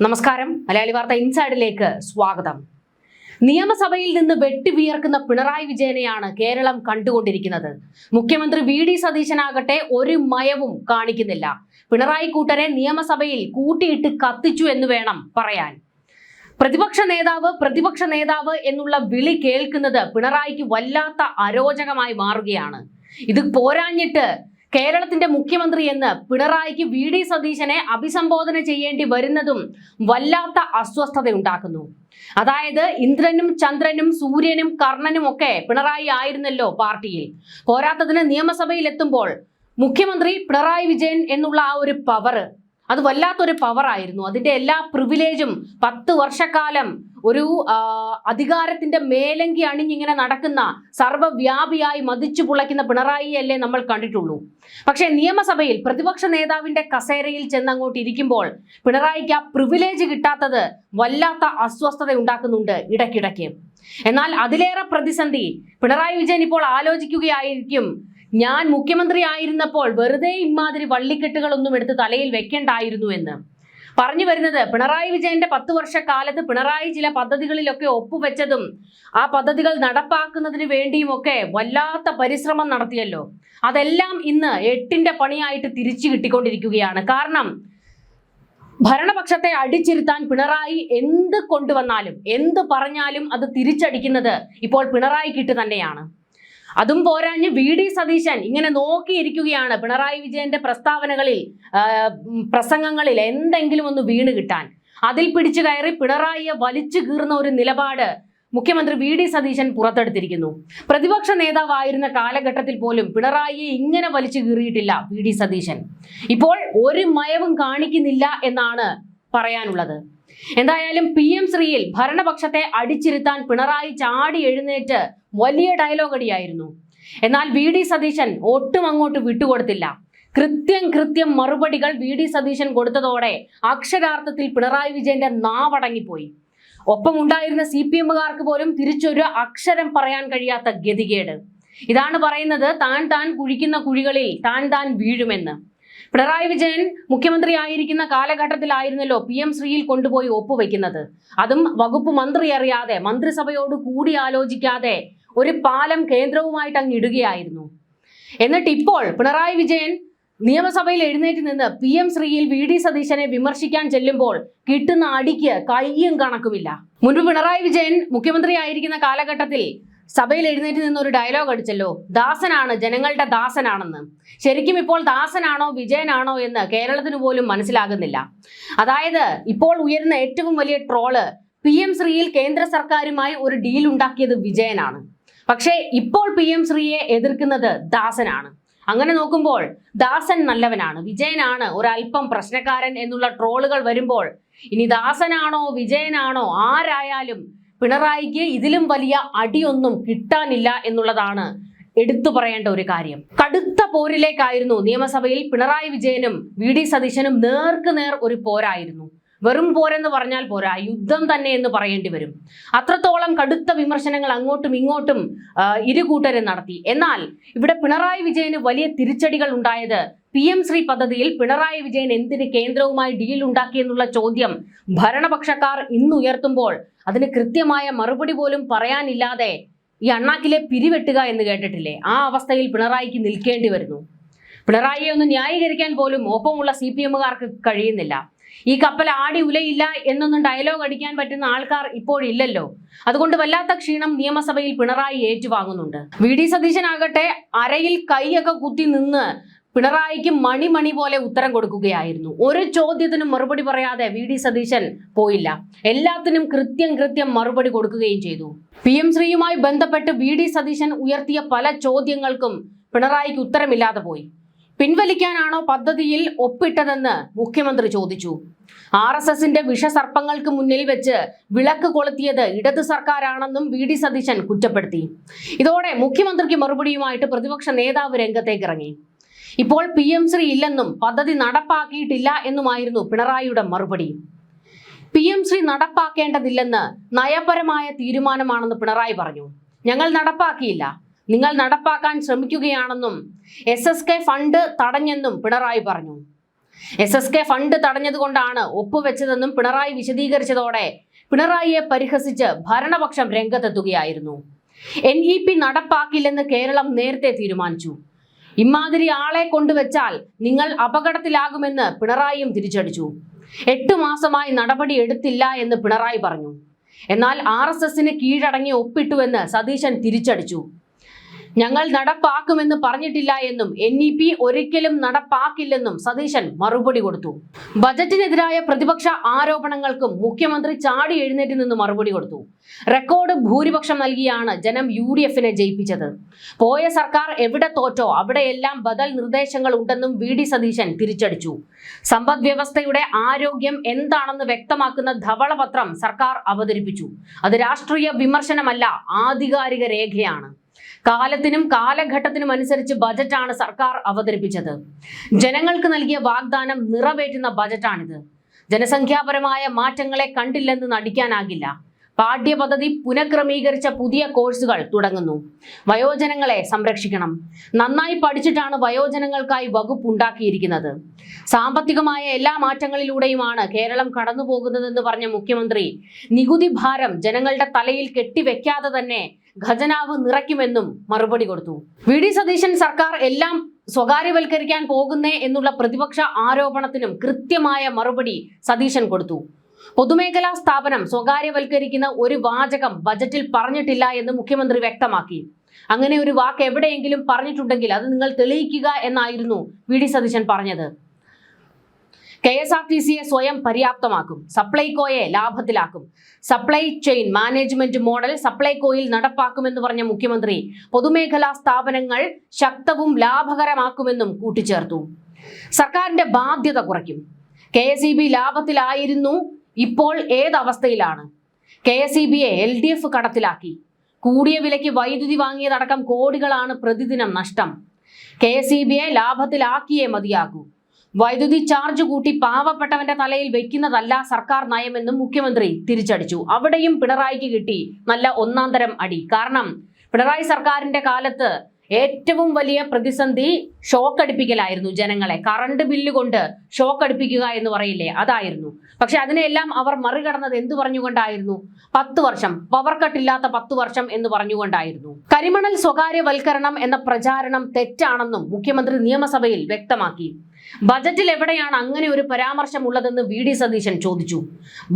നമസ്കാരം. മലയാളി വാർത്ത ഇൻസൈഡിലേക്ക് സ്വാഗതം. നിയമസഭയിൽ നിന്ന് വെട്ടിവിയർക്കുന്ന പിണറായി വിജയനെയാണ് കേരളം കണ്ടുകൊണ്ടിരിക്കുന്നത്. മുഖ്യമന്ത്രി വി.ഡി. സതീശനാകട്ടെ ഒരു മയവും കാണിക്കുന്നില്ല. പിണറായി കൂട്ടരെ നിയമസഭയിൽ കൂട്ടിയിട്ട് കത്തിച്ചു എന്ന് വേണം പറയാൻ. പ്രതിപക്ഷ നേതാവ് എന്നുള്ള വിളി കേൾക്കുന്നത് പിണറായിക്ക് വല്ലാത്ത അരോചകമായി മാറുകയാണ്. ഇത് പോരാഞ്ഞിട്ട് കേരളത്തിന്റെ മുഖ്യമന്ത്രി എന്ന് പിണറായിക്ക് വി.ഡി. സതീശനെ അഭിസംബോധന ചെയ്യേണ്ടി വരുന്നതും വല്ലാത്ത അസ്വസ്ഥത ഉണ്ടാക്കുന്നു. അതായത് ഇന്ദ്രനും ചന്ദ്രനും സൂര്യനും കർണനും ഒക്കെ പിണറായി ആയിരുന്നല്ലോ പാർട്ടിയിൽ. പോരാത്തതിന് നിയമസഭയിൽ എത്തുമ്പോൾ മുഖ്യമന്ത്രി പിണറായി വിജയൻ എന്നുള്ള ആ ഒരു പവർ, അത് വല്ലാത്തൊരു പവറായിരുന്നു. അതിന്റെ എല്ലാ പ്രിവിലേജും 10 വർഷക്കാലം ഒരു അധികാരത്തിന്റെ മേലങ്കി അണിഞ്ഞിങ്ങനെ നടക്കുന്ന സർവ്വവ്യാപിയായി മതിച്ചു പുളയ്ക്കുന്ന പിണറായിയല്ലേ നമ്മൾ കണ്ടിട്ടുള്ളൂ. പക്ഷേ നിയമസഭയിൽ പ്രതിപക്ഷ നേതാവിന്റെ കസേരയിൽ ചെന്നങ്ങോട്ട് ഇരിക്കുമ്പോൾ പിണറായിക്ക് ആ പ്രിവിലേജ് കിട്ടാത്തത് വല്ലാത്ത അസ്വസ്ഥത ഉണ്ടാക്കുന്നുണ്ട് ഇടയ്ക്കിടയ്ക്ക്. എന്നാൽ അതിലേറെ പ്രതിസന്ധി പിണറായി വിജയൻ ഇപ്പോൾ ആലോചിക്കുകയായിരിക്കും, ഞാൻ മുഖ്യമന്ത്രി ആയിരുന്നപ്പോൾ വെറുതെ ഇമാതിരി വള്ളിക്കെട്ടുകളൊന്നും എടുത്ത് തലയിൽ വെക്കേണ്ടായിരുന്നു എന്ന്. പറഞ്ഞു വരുന്നത്, പിണറായി വിജയന്റെ 10 വർഷക്കാലത്ത് പിണറായി ചില പദ്ധതികളിലൊക്കെ ഒപ്പുവെച്ചതും ആ പദ്ധതികൾ നടപ്പാക്കുന്നതിന് വേണ്ടിയുമൊക്കെ വല്ലാത്ത പരിശ്രമം നടത്തിയല്ലോ. അതെല്ലാം ഇന്ന് 8ന്റെ പണിയായിട്ട് തിരിച്ചു കിട്ടിക്കൊണ്ടിരിക്കുകയാണ്. കാരണം ഭരണപക്ഷത്തെ അടിച്ചിരുത്താൻ പിണറായി എന്ത് കൊണ്ടുവന്നാലും എന്ത് പറഞ്ഞാലും അത് തിരിച്ചടിക്കുന്നത് ഇപ്പോൾ പിണറായിക്കിട്ട് തന്നെയാണ്. അതും പോരാഞ്ഞ് വി.ഡി. സതീശൻ ഇങ്ങനെ നോക്കിയിരിക്കുകയാണ് പിണറായി വിജയന്റെ പ്രസ്താവനകളിൽ, പ്രസംഗങ്ങളിൽ എന്തെങ്കിലും ഒന്ന് വീണ് കിട്ടാൻ. അതിൽ പിടിച്ചു കയറി പിണറായിയെ വലിച്ചു കീറുന്ന ഒരു നിലപാട് മുഖ്യമന്ത്രി വി.ഡി. സതീശൻ പുറത്തെടുത്തിരിക്കുന്നു. പ്രതിപക്ഷ നേതാവായിരുന്ന കാലഘട്ടത്തിൽ പോലും പിണറായിയെ ഇങ്ങനെ വലിച്ചു കീറിയിട്ടില്ല വി.ഡി. സതീശൻ. ഇപ്പോൾ ഒരു മയവും കാണിക്കുന്നില്ല എന്നാണ് പറയാനുള്ളത്. എന്തായാലും PM ശ്രീയിൽ ഭരണപക്ഷത്തെ അടിച്ചിരുത്താൻ പിണറായി ചാടി എഴുന്നേറ്റ് വലിയ ഡയലോഗ് അടിയായിരുന്നു. എന്നാൽ വി.ഡി. സതീശൻ ഒട്ടും അങ്ങോട്ട് വിട്ടുകൊടുത്തില്ല. കൃത്യം മറുപടികൾ വി.ഡി. സതീശൻ കൊടുത്തതോടെ അക്ഷരാർത്ഥത്തിൽ പിണറായി വിജയന്റെ നാവടങ്ങിപ്പോയി. ഒപ്പം ഉണ്ടായിരുന്ന CPM-കാർക്ക് പോലും തിരിച്ചൊരു അക്ഷരം പറയാൻ കഴിയാത്ത ഗതികേട്. ഇതാണ് പറയുന്നത്, താൻ കുഴിക്കുന്ന കുഴികളിൽ താൻ വീഴുമെന്ന്. പിണറായി വിജയൻ മുഖ്യമന്ത്രി ആയിരിക്കുന്ന കാലഘട്ടത്തിലായിരുന്നല്ലോ PM ശ്രീയിൽ കൊണ്ടുപോയി ഒപ്പുവെക്കുന്നത്. അതും വകുപ്പ് മന്ത്രി അറിയാതെ, മന്ത്രിസഭയോട് കൂടി ആലോചിക്കാതെ ഒരു പാലം കേന്ദ്രവുമായിട്ട് അങ്ങ് ഇടുകയായിരുന്നു. എന്നിട്ട് ഇപ്പോൾ പിണറായി വിജയൻ നിയമസഭയിൽ എഴുന്നേറ്റ് നിന്ന് PM ശ്രീയിൽ വി.ഡി. സതീശനെ വിമർശിക്കാൻ ചെല്ലുമ്പോൾ കിട്ടുന്ന അടിക്ക് കയ്യും കണക്കുമില്ല. മുൻപ് പിണറായി വിജയൻ മുഖ്യമന്ത്രി ആയിരിക്കുന്ന കാലഘട്ടത്തിൽ സഭയിൽ എഴുന്നേറ്റ് നിന്ന് ഒരു ഡയലോഗ് അടിച്ചല്ലോ, ദാസനാണ്, ജനങ്ങളുടെ ദാസനാണെന്ന്. ശരിക്കും ഇപ്പോൾ ദാസനാണോ വിജയനാണോ എന്ന് കേരളത്തിന് പോലും മനസ്സിലാകുന്നില്ല. അതായത് ഇപ്പോൾ ഉയരുന്ന ഏറ്റവും വലിയ ട്രോള്, PM ശ്രീയിൽ കേന്ദ്ര സർക്കാരുമായി ഒരു ഡീൽ ഉണ്ടാക്കിയത് വിജയനാണ്. പക്ഷേ ഇപ്പോൾ PM ശ്രീയെ എതിർക്കുന്നത് ദാസനാണ്. അങ്ങനെ നോക്കുമ്പോൾ ദാസൻ നല്ലവനാണ്, വിജയനാണ് ഒരല്പം പ്രശ്നക്കാരൻ എന്നുള്ള ട്രോളുകൾ വരുമ്പോൾ ഇനി ദാസനാണോ വിജയനാണോ ആരായാലും പിണറായിക്ക് ഇതിലും വലിയ അടിയൊന്നും കിട്ടാനില്ല എന്നുള്ളതാണ് എടുത്തു പറയേണ്ട ഒരു കാര്യം. കടുത്ത പോരിലേക്കായിരുന്നു നിയമസഭയിൽ പിണറായി വിജയനും വി.ഡി. സതീശനും നേർക്കുനേർ ഒരു പോരായിരുന്നു. വെറും പോരെന്ന് പറഞ്ഞാൽ പോരാ, യുദ്ധം തന്നെ എന്ന് പറയേണ്ടി വരും. അത്രത്തോളം കടുത്ത വിമർശനങ്ങൾ അങ്ങോട്ടും ഇങ്ങോട്ടും ഇരുകൂട്ടരും നടത്തി. എന്നാൽ ഇവിടെ പിണറായി വിജയന് വലിയ തിരിച്ചടികൾ ഉണ്ടായത് PM ശ്രീ പദ്ധതിയിൽ പിണറായി വിജയൻ എന്തിന് കേന്ദ്രവുമായി ഡീൽ ഉണ്ടാക്കിയെന്നുള്ള ചോദ്യം ഭരണപക്ഷക്കാർ ഇന്ന് ഉയർത്തുമ്പോൾ അതിന് കൃത്യമായ മറുപടി പോലും പറയാനില്ലാതെ ഈ അണ്ണാക്കിലെ പിരിവെട്ടുക എന്ന് കേട്ടിട്ടില്ലേ, ആ അവസ്ഥയിൽ പിണറായിക്ക് നിൽക്കേണ്ടി വരുന്നു. പിണറായിയെ ഒന്ന് ന്യായീകരിക്കാൻ പോലും ഒപ്പമുള്ള CPM-കാർക്ക് കഴിയുന്നില്ല. ഈ കപ്പൽ ആടി ഉലയില്ല എന്നൊന്നും ഡയലോഗ് അടിക്കാൻ പറ്റുന്ന ആൾക്കാർ ഇപ്പോഴില്ലല്ലോ. അതുകൊണ്ട് വല്ലാത്ത ക്ഷീണം നിയമസഭയിൽ പിണറായി ഏറ്റുവാങ്ങുന്നുണ്ട്. വി.ഡി. സതീശനാകട്ടെ അരയിൽ കൈയൊക്കെ കുത്തി നിന്ന് പിണറായിക്ക് മണി പോലെ ഉത്തരം കൊടുക്കുകയായിരുന്നു. ഒരു ചോദ്യത്തിനും മറുപടി പറയാതെ വി.ഡി. സതീശൻ പോയില്ല. എല്ലാത്തിനും കൃത്യം മറുപടി കൊടുക്കുകയും ചെയ്തു. PM ശ്രീയുമായി ബന്ധപ്പെട്ട് വി.ഡി. സതീശൻ ഉയർത്തിയ പല ചോദ്യങ്ങൾക്കും പിണറായിക്ക് ഉത്തരമില്ലാതെ പോയി. പിൻവലിക്കാനാണോ പദ്ധതിയിൽ ഒപ്പിട്ടതെന്ന് മുഖ്യമന്ത്രി ചോദിച്ചു. RSSന്റെ വിഷസർപ്പങ്ങൾക്ക് മുന്നിൽ വെച്ച് വിളക്ക് കൊളുത്തിയത് ഇടത് സർക്കാരാണെന്നും വി.ഡി. സതീശൻ കുറ്റപ്പെടുത്തി. ഇതോടെ മുഖ്യമന്ത്രിക്ക് മറുപടിയുമായിട്ട് പ്രതിപക്ഷ നേതാവ് രംഗത്തേക്ക് ഇറങ്ങി. ഇപ്പോൾ PM ശ്രീ ഇല്ലെന്നും പദ്ധതി നടപ്പാക്കിയിട്ടില്ല എന്നുമായിരുന്നു പിണറായിയുടെ മറുപടി. PM ശ്രീ നടപ്പാക്കേണ്ടതില്ലെന്ന് നയപരമായ തീരുമാനമാണെന്ന് പിണറായി പറഞ്ഞു. ഞങ്ങൾ നടപ്പാക്കിയില്ല, നിങ്ങൾ നടപ്പാക്കാൻ ശ്രമിക്കുകയാണെന്നും SSK ഫണ്ട് തടഞ്ഞെന്നും പിണറായി പറഞ്ഞു. SSK ഫണ്ട് തടഞ്ഞതുകൊണ്ടാണ് ഒപ്പുവെച്ചതെന്നും പിണറായി വിശദീകരിച്ചതോടെ പിണറായിയെ പരിഹസിച്ച് ഭരണപക്ഷം രംഗത്തെത്തുകയായിരുന്നു. NEP നടപ്പാക്കില്ലെന്ന് കേരളം നേരത്തെ തീരുമാനിച്ചു. ഇമാതിരി ആളെ കൊണ്ടുവച്ചാൽ നിങ്ങൾ അപകടത്തിലാകുമെന്ന് പിണറായിയും തിരിച്ചടിച്ചു. 8 മാസമായി നടപടി എടുത്തില്ല എന്ന് പിണറായി പറഞ്ഞു. എന്നാൽ RSSന് കീഴടങ്ങി ഒപ്പിട്ടുവെന്ന് സതീശൻ തിരിച്ചടിച്ചു. ഞങ്ങൾ നടപ്പാക്കുമെന്ന് പറഞ്ഞിട്ടില്ല എന്നും NEP ഒരിക്കലും നടപ്പാക്കില്ലെന്നും സതീശൻ മറുപടി കൊടുത്തു. ബജറ്റിനെതിരായ പ്രതിപക്ഷ ആരോപണങ്ങൾക്കും മുഖ്യമന്ത്രി ചാടി എഴുന്നേറ്റ് നിന്ന് മറുപടി കൊടുത്തു. റെക്കോർഡ് ഭൂരിപക്ഷം നൽകിയാണ് ജനം UDFനെ ജയിപ്പിച്ചത്. പോയ സർക്കാർ എവിടെ തോറ്റോ അവിടെയെല്ലാം ബദൽ നിർദ്ദേശങ്ങൾ ഉണ്ടെന്നും VD സതീശൻ തിരിച്ചടിച്ചു. സമ്പദ് വ്യവസ്ഥയുടെ ആരോഗ്യം എന്താണെന്ന് വ്യക്തമാക്കുന്ന ധവളപത്രം സർക്കാർ അവതരിപ്പിച്ചു. അത് രാഷ്ട്രീയ വിമർശനമല്ല, ആധികാരിക രേഖയാണ്. കാലത്തിനും കാലഘട്ടത്തിനും അനുസരിച്ച് ബജറ്റാണ് സർക്കാർ അവതരിപ്പിച്ചത്. ജനങ്ങൾക്ക് നൽകിയ വാഗ്ദാനം നിറവേറ്റുന്ന ബജറ്റാണിത്. ജനസംഖ്യാപരമായ മാറ്റങ്ങളെ കണ്ടില്ലെന്ന് നടിക്കാനാകില്ല. പാഠ്യപദ്ധതി പുനഃക്രമീകരിച്ച പുതിയ കോഴ്സുകൾ തുടങ്ങുന്നു. വയോജനങ്ങളെ സംരക്ഷിക്കണം. നന്നായി പഠിച്ചിട്ടാണ് വയോജനങ്ങൾക്കായി വകുപ്പ് ഉണ്ടാക്കിയിരിക്കുന്നത്. സാമ്പത്തികമായ എല്ലാ മാറ്റങ്ങളിലൂടെയുമാണ് കേരളം കടന്നുപോകുന്നതെന്ന് പറഞ്ഞ മുഖ്യമന്ത്രി നികുതി ഭാരം ജനങ്ങളുടെ തലയിൽ കെട്ടിവെക്കാതെ തന്നെ ഖജനാവ് നിറയ്ക്കുമെന്നും മറുപടി കൊടുത്തു. VD സതീശൻ സർക്കാർ എല്ലാം സ്വകാര്യവൽക്കരിക്കാൻ പോകുന്നേ എന്നുള്ള പ്രതിപക്ഷ ആരോപണത്തിനും കൃത്യമായ മറുപടി സതീശൻ കൊടുത്തു. പൊതുമേഖലാ സ്ഥാപനം സ്വകാര്യവൽക്കരിക്കുന്ന ഒരു വാചകം ബജറ്റിൽ പറഞ്ഞിട്ടില്ല എന്ന് മുഖ്യമന്ത്രി വ്യക്തമാക്കി. അങ്ങനെ ഒരു വാക്ക് എവിടെയെങ്കിലും പറഞ്ഞിട്ടുണ്ടെങ്കിൽ അത് നിങ്ങൾ തെളിയിക്കുക എന്നായിരുന്നു VD സതീശൻ പറഞ്ഞത്. KSRTCയെ സ്വയം പര്യാപ്തമാക്കും. സപ്ലൈകോയെ ലാഭത്തിലാക്കും. സപ്ലൈ ചെയിൻ മാനേജ്മെന്റ് മോഡൽ സപ്ലൈകോയിൽ നടപ്പാക്കുമെന്ന് പറഞ്ഞ മുഖ്യമന്ത്രി പൊതുമേഖലാ സ്ഥാപനങ്ങൾ ശക്തവും ലാഭകരമാക്കുമെന്നും കൂട്ടിച്ചേർത്തു. സർക്കാരിന്റെ ബാധ്യത കുറയ്ക്കും. KSEB ലാഭത്തിലായിരുന്നു, ഇപ്പോൾ ഏതവസ്ഥയിലാണ്? KSEBയെ LDF കടത്തിലാക്കി. കൂടിയ വിലയ്ക്ക് വൈദ്യുതി വാങ്ങിയതടക്കം കോടികളാണ് പ്രതിദിനം നഷ്ടം. KSEBയെ ലാഭത്തിലാക്കിയേ മതിയാകൂ. വൈദ്യുതി ചാർജ് കൂട്ടി പാവപ്പെട്ടവന്റെ തലയിൽ വെക്കുന്നതല്ല സർക്കാർ നയമെന്നും മുഖ്യമന്ത്രി തിരിച്ചടിച്ചു. അവിടെയും പിണറായിക്ക് കിട്ടി നല്ല ഒന്നാന്തരം അടി. കാരണം പിണറായി സർക്കാരിന്റെ കാലത്ത് ഏറ്റവും വലിയ പ്രതിസന്ധി ഷോക്ക് അടിപ്പിക്കലായിരുന്നു. ജനങ്ങളെ കറണ്ട് ബില്ല് കൊണ്ട് ഷോക്ക് അടിപ്പിക്കുക എന്ന് പറയില്ലേ, അതായിരുന്നു. പക്ഷെ അതിനെല്ലാം അവർ മറികടന്നത് എന്തു പറഞ്ഞുകൊണ്ടായിരുന്നു? 10 വർഷം, പവർ കട്ടില്ലാത്ത 10 വർഷം എന്ന് പറഞ്ഞുകൊണ്ടായിരുന്നു. കരിമണൽ സ്വകാര്യവൽക്കരണം എന്ന പ്രചാരണം തെറ്റാണെന്നും മുഖ്യമന്ത്രി നിയമസഭയിൽ വ്യക്തമാക്കി. ബജറ്റിൽ എവിടെയാണ് അങ്ങനെ ഒരു പരാമർശം ഉള്ളതെന്ന് VD സതീശൻ ചോദിച്ചു.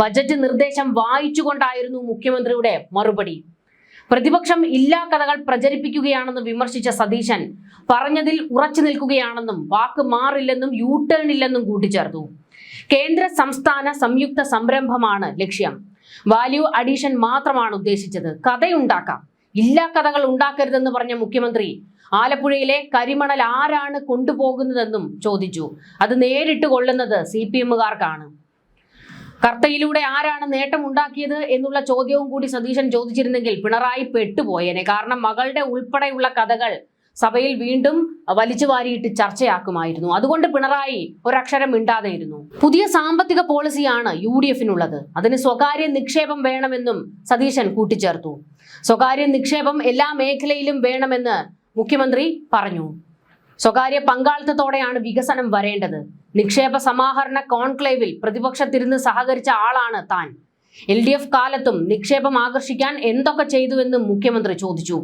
ബജറ്റ് നിർദ്ദേശം വായിച്ചുകൊണ്ടായിരുന്നു മുഖ്യമന്ത്രിയുടെ മറുപടി. പ്രതിപക്ഷം ഇല്ലാ കഥകൾ പ്രചരിപ്പിക്കുകയാണെന്ന് വിമർശിച്ച സതീശൻ പറഞ്ഞതിൽ ഉറച്ചു നിൽക്കുകയാണെന്നും വാക്ക് മാറില്ലെന്നും U-turn ഇല്ലെന്നും കൂട്ടിച്ചേർത്തു. കേന്ദ്ര സംസ്ഥാന സംയുക്ത സംരംഭമാണ് ലക്ഷ്യം. വാല്യൂ അഡീഷൻ മാത്രമാണ് ഉദ്ദേശിച്ചത്. കഥയുണ്ടാക്കാം, ഇല്ലാ കഥകൾ ഉണ്ടാക്കരുതെന്ന് പറഞ്ഞ മുഖ്യമന്ത്രി ആലപ്പുഴയിലെ കരിമണൽ ആരാണ് കൊണ്ടുപോകുന്നതെന്നും ചോദിച്ചു. അത് നേരിട്ട് കൊള്ളുന്നത് CPM-കാർക്കാണ്. കർത്തയിലൂടെ ആരാണ് നേട്ടം ഉണ്ടാക്കിയത് എന്നുള്ള ചോദ്യവും കൂടി സതീശൻ ചോദിച്ചിരുന്നെങ്കിൽ പിണറായി പെട്ടുപോയേനെ. കാരണം മകളുടെ ഉൾപ്പെടെയുള്ള കഥകൾ സഭയിൽ വീണ്ടും വലിച്ചു വാരിയിട്ട് ചർച്ചയാക്കുമായിരുന്നു. അതുകൊണ്ട് പിണറായി ഒരക്ഷരം മിണ്ടാതെയിരുന്നു. പുതിയ സാമ്പത്തിക പോളിസിയാണ് UDFനുള്ളത്. അതിന് സ്വകാര്യ നിക്ഷേപം വേണമെന്നും സതീശൻ കൂട്ടിച്ചേർത്തു. സ്വകാര്യ നിക്ഷേപം എല്ലാ മേഖലയിലും വേണമെന്ന് മുഖ്യമന്ത്രി പറഞ്ഞു. സ്വകാര്യ പങ്കാളിത്തത്തോടെയാണ് വികസനം വരേണ്ടത്. നിക്ഷേപ സമാഹരണ കോൺക്ലേവിൽ പ്രതിപക്ഷത്തിരുന്ന് സഹകരിച്ച ആളാണ് താൻ. LDF കാലത്തും നിക്ഷേപം ആകർഷിക്കാൻ എന്തൊക്കെ ചെയ്തുവെന്നും മുഖ്യമന്ത്രി ചോദിച്ചു.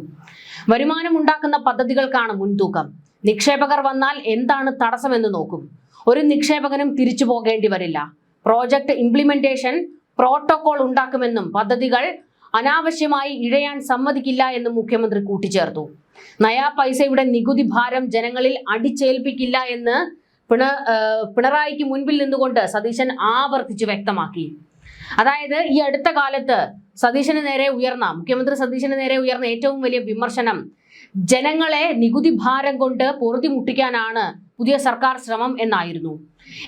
വരുമാനമുണ്ടാക്കുന്ന പദ്ധതികൾക്കാണ് മുൻതൂക്കം. നിക്ഷേപകർ വന്നാൽ എന്താണ് തടസ്സമെന്ന് നോക്കും. ഒരു നിക്ഷേപകനും തിരിച്ചു പോകേണ്ടി വരില്ല. പ്രോജക്ട് ഇംപ്ലിമെന്റേഷൻ പ്രോട്ടോകോൾ ഉണ്ടാക്കുമെന്നും പദ്ധതികൾ അനാവശ്യമായി ഇഴയാൻ സമ്മതിക്കില്ല എന്നും മുഖ്യമന്ത്രി കൂട്ടിച്ചേർത്തു. നയാ പൈസയുടെ നികുതി ഭാരം ജനങ്ങളിൽ അടിച്ചേൽപ്പിക്കില്ല എന്ന് പിണറായിക്ക് മുൻപിൽ നിന്നുകൊണ്ട് സതീശൻ ആവർത്തിച്ച് വ്യക്തമാക്കി. അതായത് ഈ അടുത്ത കാലത്ത് മുഖ്യമന്ത്രി സതീശന് നേരെ ഉയർന്ന ഏറ്റവും വലിയ വിമർശനം ജനങ്ങളെ നികുതി ഭാരം കൊണ്ട് പൊറുതി മുട്ടിക്കാനാണ് പുതിയ സർക്കാർ ശ്രമം എന്നായിരുന്നു.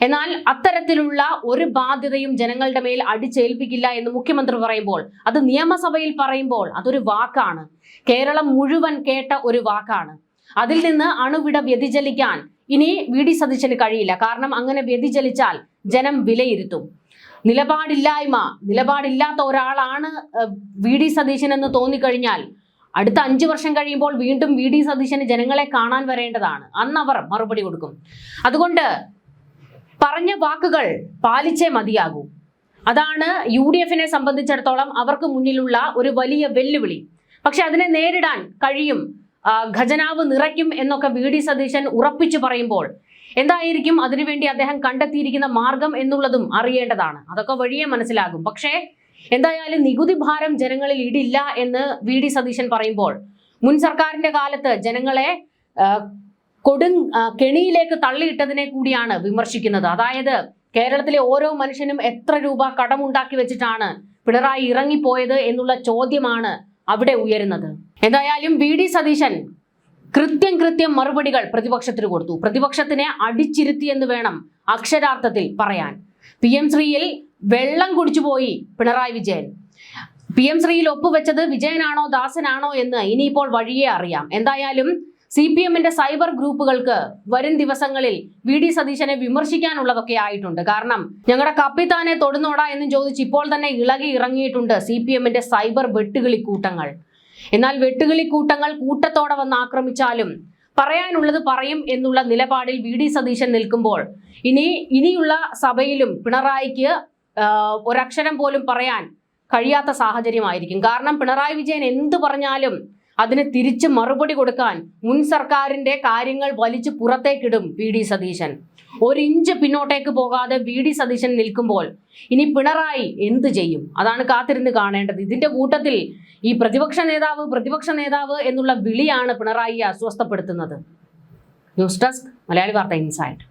എന്നാൽ അത്തരത്തിലുള്ള ഒരു ബാധ്യതയും ജനങ്ങളുടെ മേൽ അടിച്ചേൽപ്പിക്കില്ല എന്ന് മുഖ്യമന്ത്രി പറയുമ്പോൾ, അത് നിയമസഭയിൽ പറയുമ്പോൾ അതൊരു വാക്കാണ്. കേരളം മുഴുവൻ കേട്ട ഒരു വാക്കാണ്. അതിൽ നിന്ന് അണുവിട വ്യതിചലിക്കാൻ ഇനി VD സതീശന് കഴിയില്ല. കാരണം അങ്ങനെ വ്യതിചലിച്ചാൽ ജനം വിലയിരുത്തും. നിലപാടില്ലാത്ത ഒരാളാണ് VD സതീശൻ എന്ന് തോന്നിക്കഴിഞ്ഞാൽ അടുത്ത 5 വർഷം കഴിയുമ്പോൾ വീണ്ടും VD സതീശന് ജനങ്ങളെ കാണാൻ വരേണ്ടതാണ്. അന്ന് അവർ മറുപടി കൊടുക്കും. അതുകൊണ്ട് പറഞ്ഞ വാക്കുകൾ പാലിച്ചേ മതിയാകൂ. അതാണ് UDF-നെ സംബന്ധിച്ചിടത്തോളം അവർക്ക് മുന്നിലുള്ള ഒരു വലിയ വെല്ലുവിളി. പക്ഷെ അതിനെ നേരിടാൻ കഴിയും, ഖജനാവ് നിറയ്ക്കും എന്നൊക്കെ VD സതീശൻ ഉറപ്പിച്ചു പറയുമ്പോൾ എന്തായിരിക്കും അതിനുവേണ്ടി അദ്ദേഹം കണ്ടെത്തിയിരിക്കുന്ന മാർഗം എന്നുള്ളതും അറിയേണ്ടതാണ്. അതൊക്കെ വഴിയെ മനസ്സിലാകും. പക്ഷേ എന്തായാലും നികുതി ഭാരം ജനങ്ങളിൽ ഇടില്ല എന്ന് VD സതീശൻ പറയുമ്പോൾ മുൻ സർക്കാരിന്റെ കാലത്ത് ജനങ്ങളെ കെണിയിലേക്ക് തള്ളിയിട്ടതിനെ കൂടിയാണ് വിമർശിക്കുന്നത്. അതായത് കേരളത്തിലെ ഓരോ മനുഷ്യനും എത്ര രൂപ കടമുണ്ടാക്കി വെച്ചിട്ടാണ് പിണറായി ഇറങ്ങിപ്പോയത് എന്നുള്ള ചോദ്യമാണ് അവിടെ ഉയരുന്നത്. എന്തായാലും VD സതീശൻ കൃത്യം മറുപടികൾ പ്രതിപക്ഷത്തിന് കൊടുത്തു. പ്രതിപക്ഷത്തിനെ അടിച്ചിരുത്തി എന്ന് വേണം അക്ഷരാർത്ഥത്തിൽ പറയാൻ. PM ശ്രീയിൽ വെള്ളം കുടിച്ചുപോയി പിണറായി വിജയൻ. PM ശ്രീയിൽ ഒപ്പുവെച്ചത് വിജയനാണോ ദാസനാണോ എന്ന് ഇനിയിപ്പോൾ വഴിയേ അറിയാം. എന്തായാലും CPM-ന്റെ സൈബർ ഗ്രൂപ്പുകൾക്ക് വരും ദിവസങ്ങളിൽ VD സതീശനെ വിമർശിക്കാനുള്ളതൊക്കെ ആയിട്ടുണ്ട്. കാരണം ഞങ്ങളുടെ കപ്പിത്താനെ തൊടുന്നോടാ എന്നും ചോദിച്ച് ഇപ്പോൾ തന്നെ ഇളകി ഇറങ്ങിയിട്ടുണ്ട് CPM-ന്റെ സൈബർ വെട്ടുകിളി കൂട്ടങ്ങൾ. എന്നാൽ വെട്ടുകിളി കൂട്ടങ്ങൾ കൂട്ടത്തോടെ വന്ന് ആക്രമിച്ചാലും പറയാനുള്ളത് പറയും എന്നുള്ള നിലപാടിൽ VD സതീശൻ നിൽക്കുമ്പോൾ ഇനിയുള്ള സഭയിലും പിണറായിക്ക് ഒരക്ഷരം പോലും പറയാൻ കഴിയാത്ത സാഹചര്യമായിരിക്കും. കാരണം പിണറായി വിജയൻ എന്ത് പറഞ്ഞാലും അതിന് തിരിച്ച് മറുപടി കൊടുക്കാൻ മുൻ സർക്കാരിന്റെ കാര്യങ്ങൾ വലിച്ചു പുറത്തേക്കിടും VD സതീശൻ. ഒരു ഇഞ്ച് പിന്നോട്ടേക്ക് പോകാതെ VD സതീശൻ നിൽക്കുമ്പോൾ ഇനി പിണറായി എന്ത് ചെയ്യും? അതാണ് കാത്തിരുന്ന് കാണേണ്ടത്. ഇതിന്റെ കൂട്ടത്തിൽ ഈ പ്രതിപക്ഷ നേതാവ് എന്നുള്ള വിളിയാണ് പിണറായിയെ അസ്വസ്ഥപ്പെടുത്തുന്നത്. ന്യൂസ് ഡെസ്ക് മലയാളി വാർത്ത ഇൻസൈഡ്.